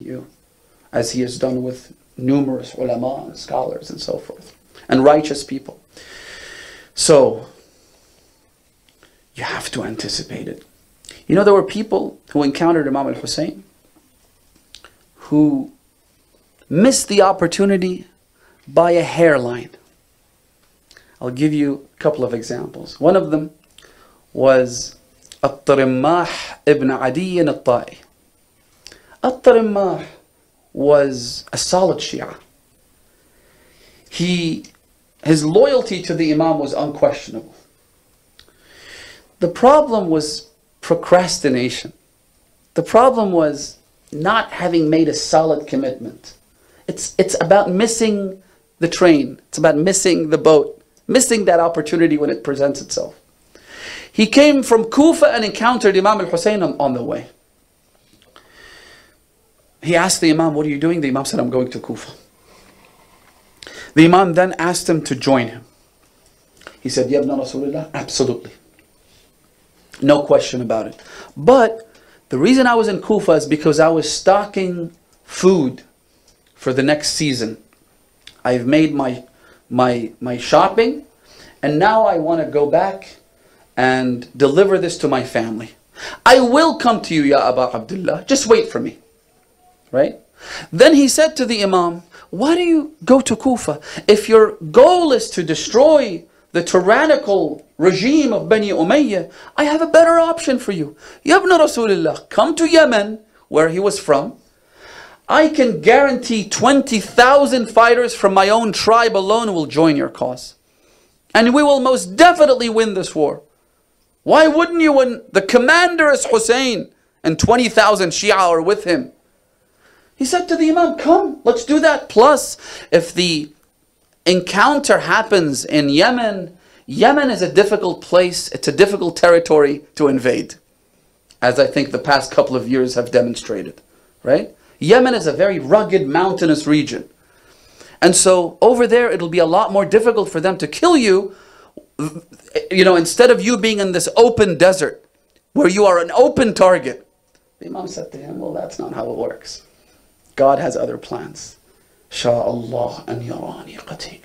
you, as he has done with numerous ulama and scholars and so forth, and righteous people. So, you have to anticipate it. You know, there were people who encountered Imam al-Hussein who missed the opportunity by a hairline. I'll give you a couple of examples. One of them was At-Tarimmah ibn Adi al-Ta'i. At-Tarimmah was a solid Shia. His loyalty to the Imam was unquestionable. The problem was procrastination. The problem was not having made a solid commitment. It's about missing the train. It's about missing the boat. Missing that opportunity when it presents itself. He came from Kufa and encountered Imam al-Hussein on the way. He asked the Imam, "What are you doing?" The Imam said, "I'm going to Kufa." The Imam then asked him to join him. He said, "Ya ibn Rasulullah, absolutely. No question about it. But the reason I was in Kufa is because I was stocking food for the next season. I've made my shopping, and now I want to go back and deliver this to my family. I will come to you, Ya Aba Abdullah. Just wait for me." Right? Then he said to the Imam, "Why do you go to Kufa? If your goal is to destroy the tyrannical regime of Bani Umayyah, I have a better option for you. Ya ibn Rasulullah, come to Yemen, where he was from. I can guarantee 20,000 fighters from my own tribe alone will join your cause. And we will most definitely win this war. Why wouldn't you when the commander is Hussein and 20,000 Shia are with him?" He said to the Imam, "Come, let's do that. Plus, if the encounter happens in Yemen, Yemen is a difficult place. It's a difficult territory to invade, as I think the past couple of years have demonstrated. Right? Yemen is a very rugged, mountainous region. And so over there, it'll be a lot more difficult for them to kill you, instead of you being in this open desert, where you are an open target." The Imam said to him, "Well, that's not how it works. God has other plans. Sha'Allah an yarani qatil.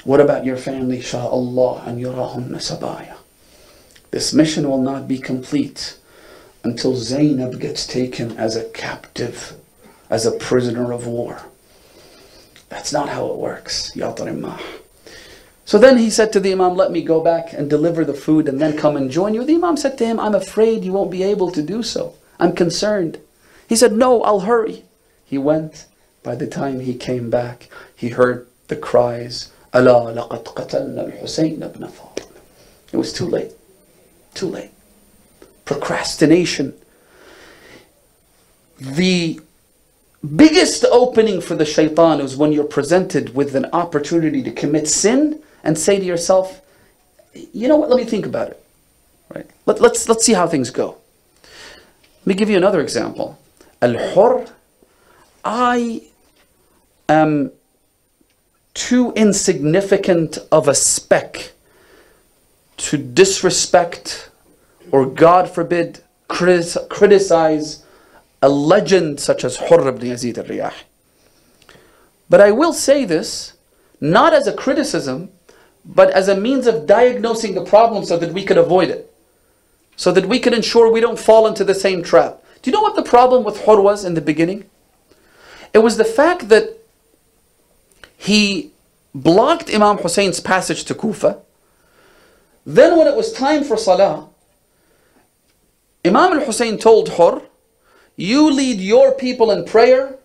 What about your family? Sha'Allah an yarahunna sabaya. This mission will not be complete until Zainab gets taken as a captive, as a prisoner of war. That's not how it works, Ya Tarimmah." So then he said to the Imam, "Let me go back and deliver the food and then come and join you." The Imam said to him, "I'm afraid you won't be able to do so. I'm concerned." He said, "No, I'll hurry." He went. By the time he came back, he heard the cries, "Ala laqad qatalna al-Husayn ibn Fatima." It was too late. Too late. Procrastination. The biggest opening for the shaitan is when you're presented with an opportunity to commit sin and say to yourself, "You know what, let me think about it." Right? Let's see how things go. Let me give you another example. Al-Hurr, I am too insignificant of a speck to disrespect or, God forbid, criticize a legend such as Hurr ibn Yazid al-Riyah. But I will say this, not as a criticism, but as a means of diagnosing the problem so that we could avoid it. So that we can ensure we don't fall into the same trap. Do you know what the problem with Hurr was in the beginning? It was the fact that he blocked Imam Hussein's passage to Kufa. Then when it was time for Salah, Imam al-Hussein told Hurr, "You lead your people in prayer,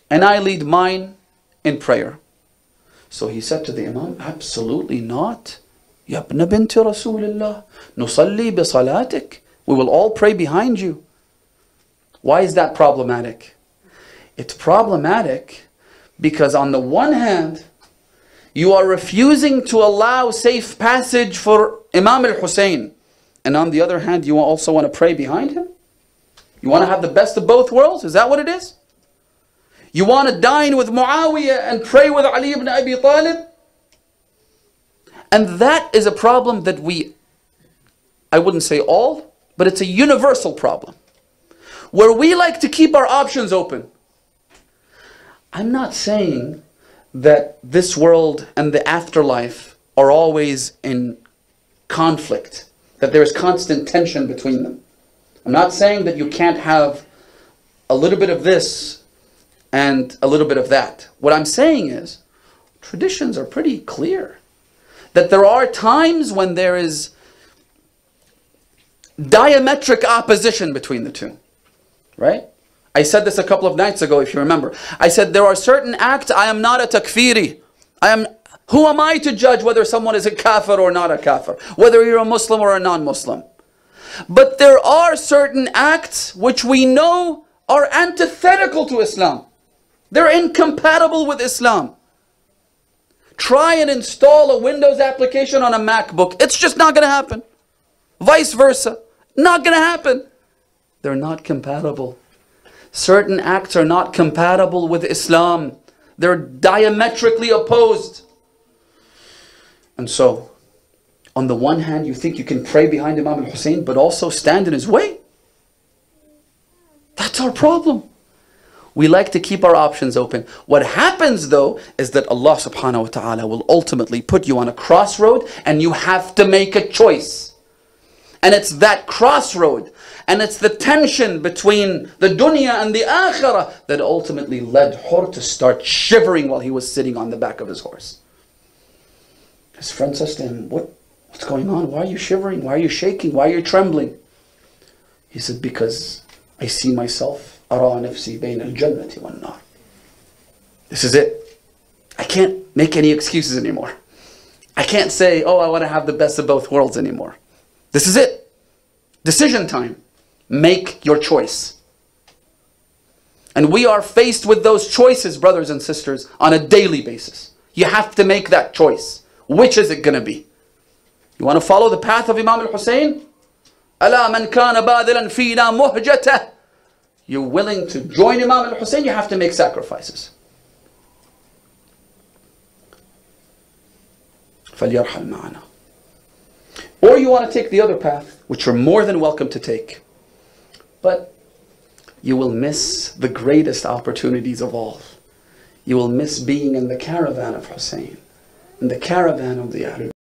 and I lead mine in prayer." So he said to the Imam, "Absolutely not. Ya ibn binti Rasulullah, nusalli bi salatik. We will all pray behind you." Why is that problematic? It's problematic because on the one hand, you are refusing to allow safe passage for Imam al-Hussein. And on the other hand, you also want to pray behind him? You want to have the best of both worlds? Is that what it is? You want to dine with Muawiyah and pray with Ali ibn Abi Talib? And that is a problem that I wouldn't say all, but it's a universal problem. where we like to keep our options open. I'm not saying that this world and the afterlife are always in conflict, that there is constant tension between them. I'm not saying that you can't have a little bit of this and a little bit of that. What I'm saying is, traditions are pretty clear that there are times when there is diametric opposition between the two, right? I said this a couple of nights ago, if you remember. I said there are certain acts, I am not a takfiri. Who am I to judge whether someone is a kafir or not a kafir? Whether you're a Muslim or a non-Muslim. But there are certain acts which we know are antithetical to Islam. They're incompatible with Islam. Try and install a Windows application on a MacBook. It's just not going to happen. Vice versa. Not going to happen. They're not compatible. Certain acts are not compatible with Islam. They're diametrically opposed. And so, on the one hand, you think you can pray behind Imam al-Hussein, but also stand in his way? That's our problem. We like to keep our options open. What happens though, is that Allah subhanahu wa ta'ala will ultimately put you on a crossroad, and you have to make a choice. And it's that crossroad, and it's the tension between the dunya and the akhirah that ultimately led Hur to start shivering while he was sitting on the back of his horse. His friend says to him, what's going on? Why are you shivering? Why are you shaking? Why are you trembling? He said, because I see myself, أرى نفسي بين الجنة والنار. This is it. I can't make any excuses anymore. I can't say, oh, I want to have the best of both worlds anymore. This is it. Decision time. Make your choice. And we are faced with those choices, brothers and sisters, on a daily basis. You have to make that choice. Which is it going to be? You want to follow the path of Imam al-Hussein? ألا من كان باذلا فينا مهجته. You're willing to join Imam al-Hussein, you have to make sacrifices. فَلْيَرْحَلْ مَعَنَا. Or you want to take the other path, which you're more than welcome to take. But you will miss the greatest opportunities of all. You will miss being in the caravan of Hussein, in the caravan of the Ahlul